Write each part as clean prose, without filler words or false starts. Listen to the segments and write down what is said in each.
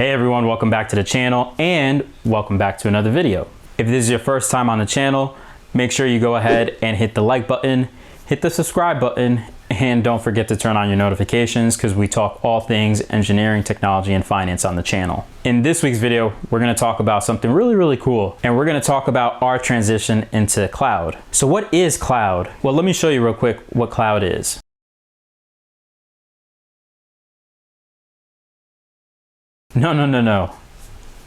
Hey everyone, welcome back to the channel and welcome back to another video. If this is your first time on the channel, make sure you go ahead and hit the like button, hit the subscribe button, and don't forget to turn on your notifications because we talk all things engineering, technology, and finance on the channel. In this week's video, we're going to talk about something really cool, and we're going to talk about our transition into cloud. So what is cloud? Well, let me show you real quick what cloud is. No.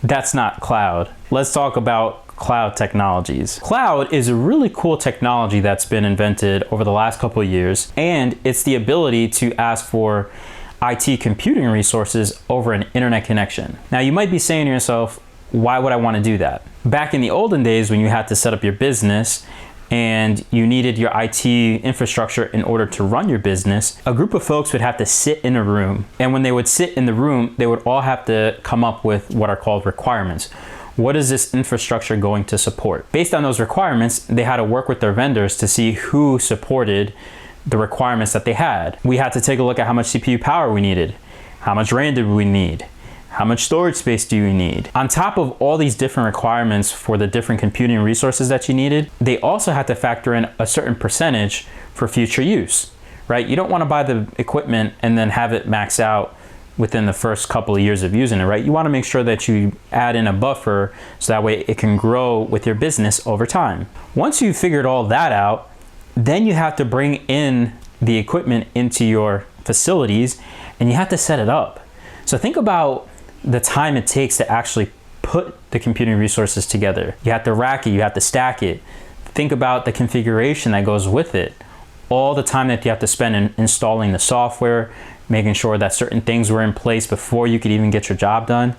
That's not cloud. Let's talk about cloud technologies. Cloud is a really cool technology that's been invented over the last couple of years, and it's the ability to ask for IT computing resources over an internet connection. Now you might be saying to yourself, why would I want to do that? Back in the olden days when you had to set up your business and you needed your IT infrastructure in order to run your business, a group of folks would have to sit in a room. And when they would sit in the room, they would all have to come up with what are called requirements. What is this infrastructure going to support? Based on those requirements, they had to work with their vendors to see who supported the requirements that they had. We had to take a look at how much CPU power we needed, how much RAM did we need, how much storage space do you need? On top of all these different requirements for the different computing resources that you needed, they also had to factor in a certain percentage for future use, right? You don't want to buy the equipment and then have it max out within the first couple of years of using it, right? You want to make sure that you add in a buffer so that way it can grow with your business over time. Once you've figured all that out, then you have to bring in the equipment into your facilities and you have to set it up. So think about the time it takes to actually put the computing resources together. You have to rack it, you have to stack it. Think about the configuration that goes with it. All the time that you have to spend in installing the software, making sure that certain things were in place before you could even get your job done.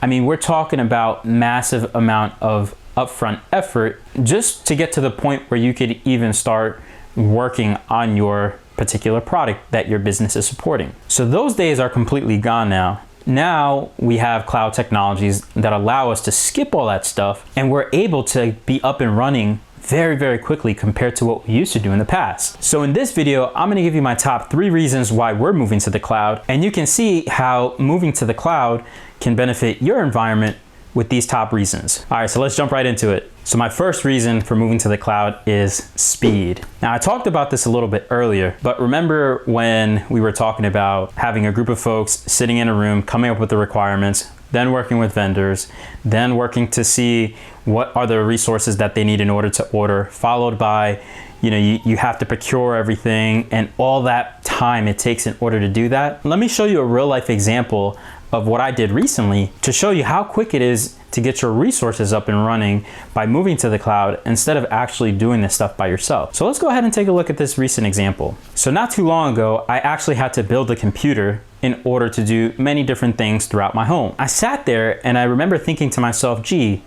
I mean, we're talking about massive amount of upfront effort just to get to the point where you could even start working on your particular product that your business is supporting. So those days are completely gone now. Now we have cloud technologies that allow us to skip all that stuff and we're able to be up and running very quickly compared to what we used to do in the past. So in this video, I'm gonna give you my top 3 reasons why we're moving to the cloud, and you can see how moving to the cloud can benefit your environment with these top reasons. All right, so let's jump right into it. So my first reason for moving to the cloud is speed. Now I talked about this a little bit earlier, but remember when we were talking about having a group of folks sitting in a room, coming up with the requirements, then working with vendors, then working to see what are the resources that they need in order to order, followed by, you have to procure everything and all that time it takes in order to do that. Let me show you a real life example of what I did recently to show you how quick it is to get your resources up and running by moving to the cloud instead of actually doing this stuff by yourself. So let's go ahead and take a look at this recent example. So not too long ago, I actually had to build a computer in order to do many different things throughout my home. I sat there and I remember thinking to myself, gee,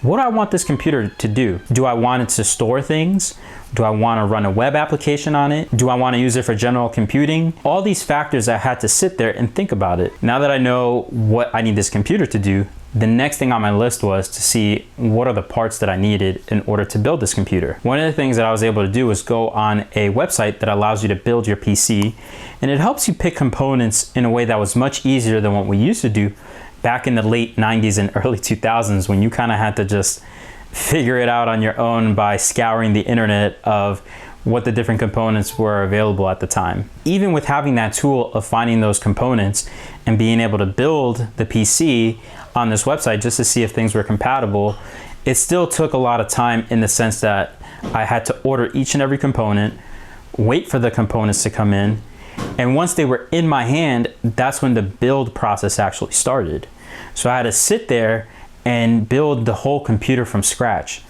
what do I want this computer to do? Do I want it to store things? Do I want to run a web application on it? Do I want to use it for general computing? All these factors, I had to sit there and think about it. Now that I know what I need this computer to do, the next thing on my list was to see what are the parts that I needed in order to build this computer. One of the things that I was able to do was go on a website that allows you to build your PC, and it helps you pick components in a way that was much easier than what we used to do back in the late 90s and early 2000s when you kind of had to just figure it out on your own by scouring the internet of what the different components were available at the time. Even with having that tool of finding those components and being able to build the PC on this website just to see if things were compatible, it still took a lot of time in the sense that I had to order each and every component, wait for the components to come in, and once they were in my hand, that's when the build process actually started. So I had to sit there and build the whole computer from scratch.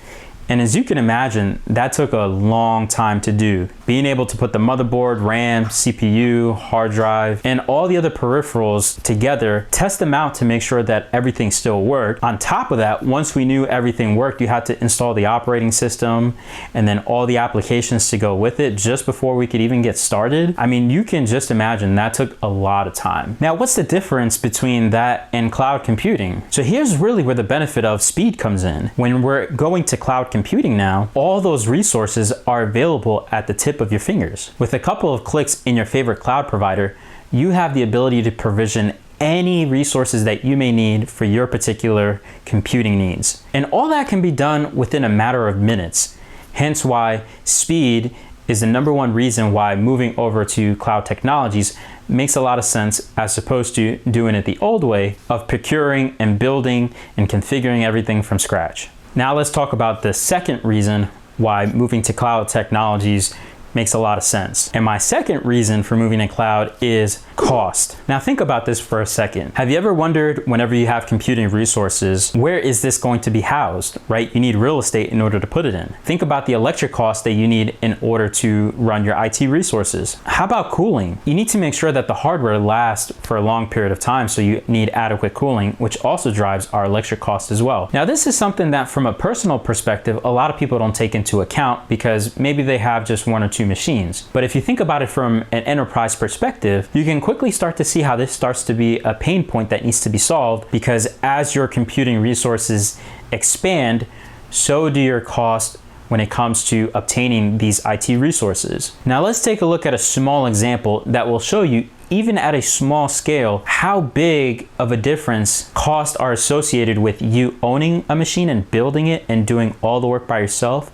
And as you can imagine, that took a long time to do. Being able to put the motherboard, RAM, CPU, hard drive, and all the other peripherals together, test them out to make sure that everything still worked. On top of that, once we knew everything worked, you had to install the operating system and then all the applications to go with it just before we could even get started. I mean, you can just imagine that took a lot of time. Now, what's the difference between that and cloud computing? So here's really where the benefit of speed comes in. When we're going to cloud computing now, all those resources are available at the tip of your fingers. With a couple of clicks in your favorite cloud provider, you have the ability to provision any resources that you may need for your particular computing needs. And all that can be done within a matter of minutes. Hence why speed is the number one reason why moving over to cloud technologies makes a lot of sense, as opposed to doing it the old way of procuring and building and configuring everything from scratch. Now let's talk about the second reason why moving to cloud technologies makes a lot of sense. And my second reason for moving to cloud is cost. Now think about this for a second. Have you ever wondered, whenever you have computing resources, where is this going to be housed, right? You need real estate in order to put it in. Think about the electric cost that you need in order to run your IT resources. How about cooling? You need to make sure that the hardware lasts for a long period of time, so you need adequate cooling, which also drives our electric cost as well. Now this is something that from a personal perspective, a lot of people don't take into account because maybe they have just one or two machines. But if you think about it from an enterprise perspective, you can quickly start to see how this starts to be a pain point that needs to be solved, because as your computing resources expand, so do your costs when it comes to obtaining these IT resources. Now let's take a look at a small example that will show you, even at a small scale, how big of a difference costs are associated with you owning a machine and building it and doing all the work by yourself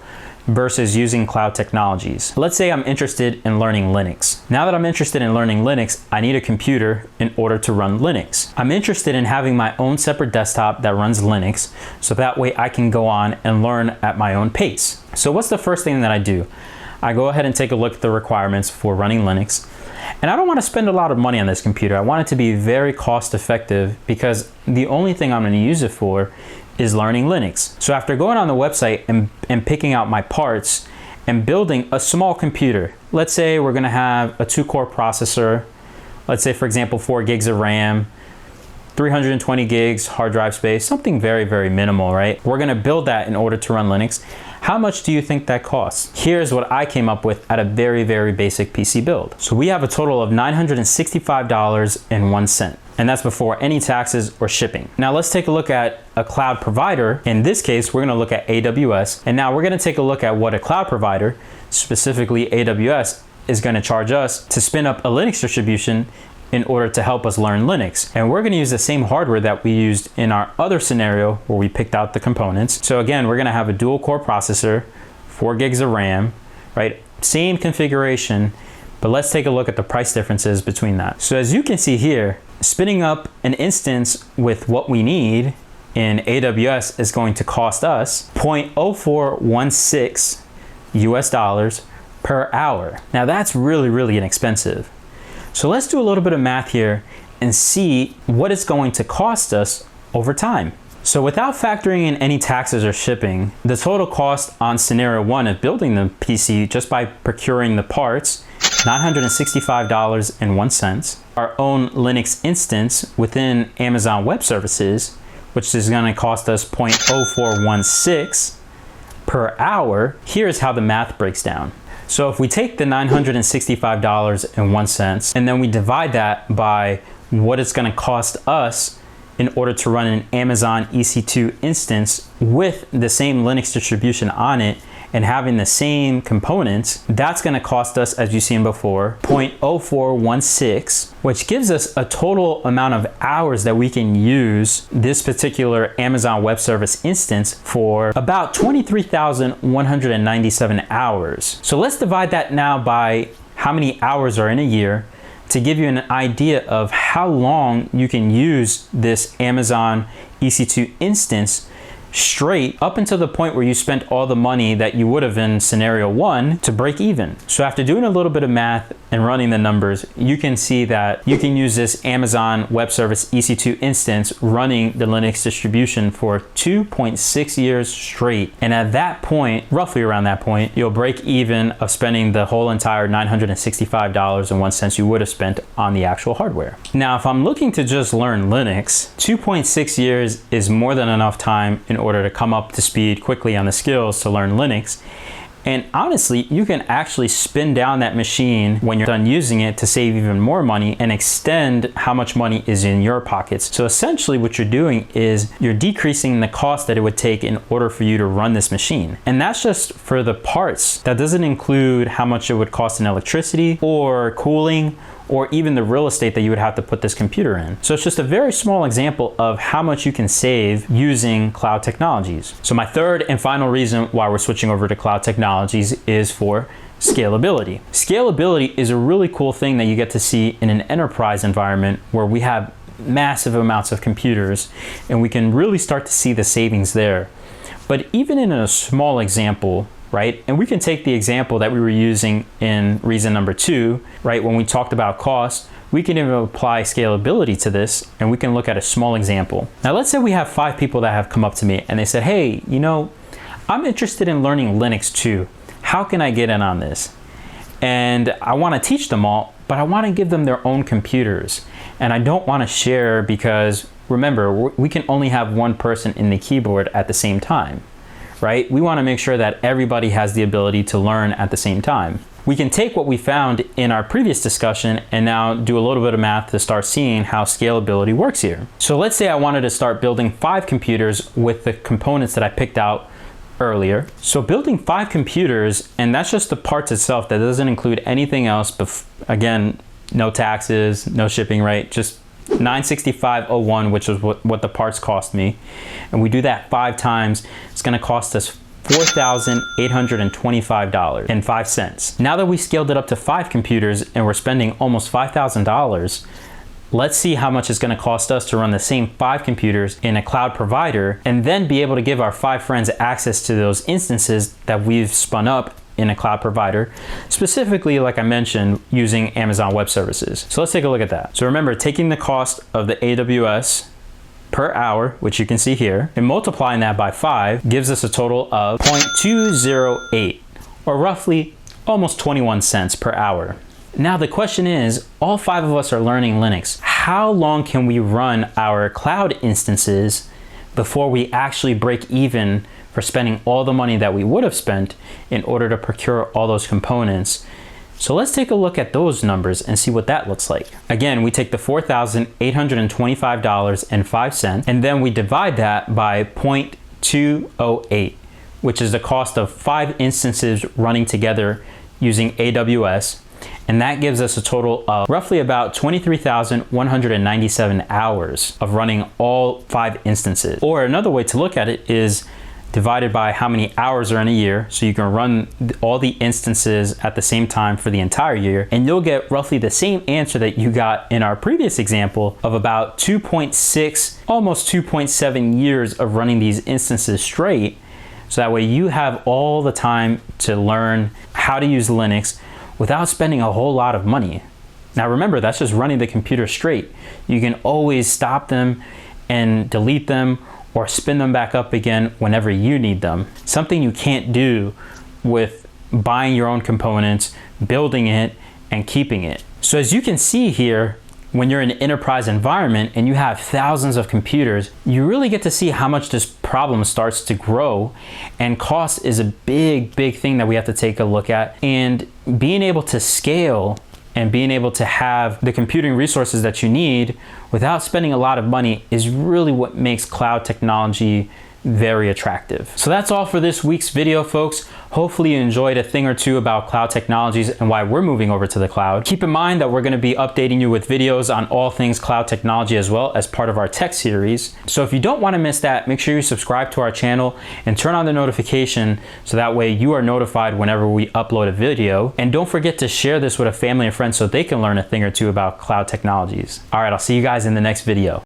versus using cloud technologies. Let's say I'm interested in learning Linux. Now that I'm interested in learning Linux, I need a computer in order to run Linux. I'm interested in having my own separate desktop that runs Linux, so that way I can go on and learn at my own pace. So what's the first thing that I do? I go ahead and take a look at the requirements for running Linux. And I don't want to spend a lot of money on this computer. I want it to be very cost effective, because the only thing I'm going to use it for is learning Linux. So after going on the website and picking out my parts and building a small computer, let's say we're gonna have a 2-core processor, let's say for example 4 gigs of RAM, 320 gigs hard drive space, something very, very minimal, right? We're gonna build that in order to run Linux. How much do you think that costs? Here's what I came up with at a very, very basic PC build. So we have a total of $965.01. And that's before any taxes or shipping. Now let's take a look at a cloud provider. In this case, we're gonna look at AWS. And now we're gonna take a look at what a cloud provider, specifically AWS, is gonna charge us to spin up a Linux distribution in order to help us learn Linux. And we're gonna use the same hardware that we used in our other scenario where we picked out the components. So again, we're gonna have a dual core processor, 4 gigs of RAM, right? Same configuration, but let's take a look at the price differences between that. So as you can see here, spinning up an instance with what we need in AWS is going to cost us 0.0416 US dollars per hour. Now that's really, really inexpensive. So let's do a little bit of math here and see what it's going to cost us over time. So without factoring in any taxes or shipping, the total cost on scenario 1 of building the PC just by procuring the parts, $965.01. Our own Linux instance within Amazon Web Services, which is going to cost us 0.0416 per hour. Here's how the math breaks down. So if we take the $965.01 and then we divide that by what it's going to cost us in order to run an Amazon EC2 instance with the same Linux distribution on it and having the same components, that's going to cost us, as you've seen before, 0.0416, which gives us a total amount of hours that we can use this particular Amazon Web Service instance for about 23,197 hours. So let's divide that now by how many hours are in a year to give you an idea of how long you can use this Amazon EC2 instance straight up until the point where you spent all the money that you would have in scenario 1 to break even. So after doing a little bit of math and running the numbers, you can see that you can use this Amazon Web Service EC2 instance running the Linux distribution for 2.6 years straight. And at that point, roughly around that point, you'll break even of spending the whole entire $965.01 you would have spent on the actual hardware. Now, if I'm looking to just learn Linux, 2.6 years is more than enough time in order to come up to speed quickly on the skills to learn Linux. And honestly, you can actually spin down that machine when you're done using it to save even more money and extend how much money is in your pockets. So essentially what you're doing is you're decreasing the cost that it would take in order for you to run this machine. And that's just for the parts. That doesn't include how much it would cost in electricity or cooling or even the real estate that you would have to put this computer in. So it's just a very small example of how much you can save using cloud technologies. So my third and final reason why we're switching over to cloud technologies is for scalability. Scalability is a really cool thing that you get to see in an enterprise environment where we have massive amounts of computers and we can really start to see the savings there. But even in a small example, right? And we can take the example that we were using in reason number 2, right? When we talked about cost, we can even apply scalability to this and we can look at a small example. Now, let's say we have 5 people that have come up to me and they said, hey, you know, I'm interested in learning Linux too. How can I get in on this? And I want to teach them all, but I want to give them their own computers. And I don't want to share because remember, we can only have one person in the keyboard at the same time, right? We want to make sure that everybody has the ability to learn at the same time. We can take what we found in our previous discussion and now do a little bit of math to start seeing how scalability works here. So let's say I wanted to start building 5 computers with the components that I picked out earlier. So building 5 computers, and that's just the parts itself, that doesn't include anything else, but again, no taxes, no shipping, right? Just $965.01, which is what the parts cost me. And we do that 5 times, it's gonna cost us $4,825.05. Now that we scaled it up to 5 computers and we're spending almost $5,000, let's see how much it's going to cost us to run the same 5 computers in a cloud provider and then be able to give our 5 friends access to those instances that we've spun up in a cloud provider, specifically, like I mentioned, using Amazon Web Services. So let's take a look at that. So remember, taking the cost of the AWS per hour, which you can see here, and multiplying that by 5 gives us a total of 0.208, or roughly almost 21 cents per hour. Now the question is, all 5 of us are learning Linux. How long can we run our cloud instances before we actually break even for spending all the money that we would have spent in order to procure all those components? So let's take a look at those numbers and see what that looks like. Again, we take the $4,825.05 and then we divide that by 0.208, which is the cost of 5 instances running together using AWS. And that gives us a total of roughly about 23,197 hours of running all 5 instances. Or another way to look at it is divided by how many hours are in a year. So you can run all the instances at the same time for the entire year, and you'll get roughly the same answer that you got in our previous example of about 2.6, almost 2.7 years of running these instances straight. So that way you have all the time to learn how to use Linux without spending a whole lot of money. Now remember, that's just running the computer straight. You can always stop them and delete them or spin them back up again whenever you need them. Something you can't do with buying your own components, building it, and keeping it. So as you can see here, when you're in an enterprise environment and you have thousands of computers, you really get to see how much this problem starts to grow, and cost is a big thing that we have to take a look at. And being able to scale and being able to have the computing resources that you need without spending a lot of money is really what makes cloud technology very attractive. So that's all for this week's video, folks. Hopefully you enjoyed a thing or two about cloud technologies and why we're moving over to the cloud. Keep in mind that we're going to be updating you with videos on all things cloud technology as well as part of our tech series. So if you don't want to miss that, make sure you subscribe to our channel and turn on the notification so that way you are notified whenever we upload a video. And don't forget to share this with a family and friends so they can learn a thing or two about cloud technologies. All right, I'll see you guys in the next video.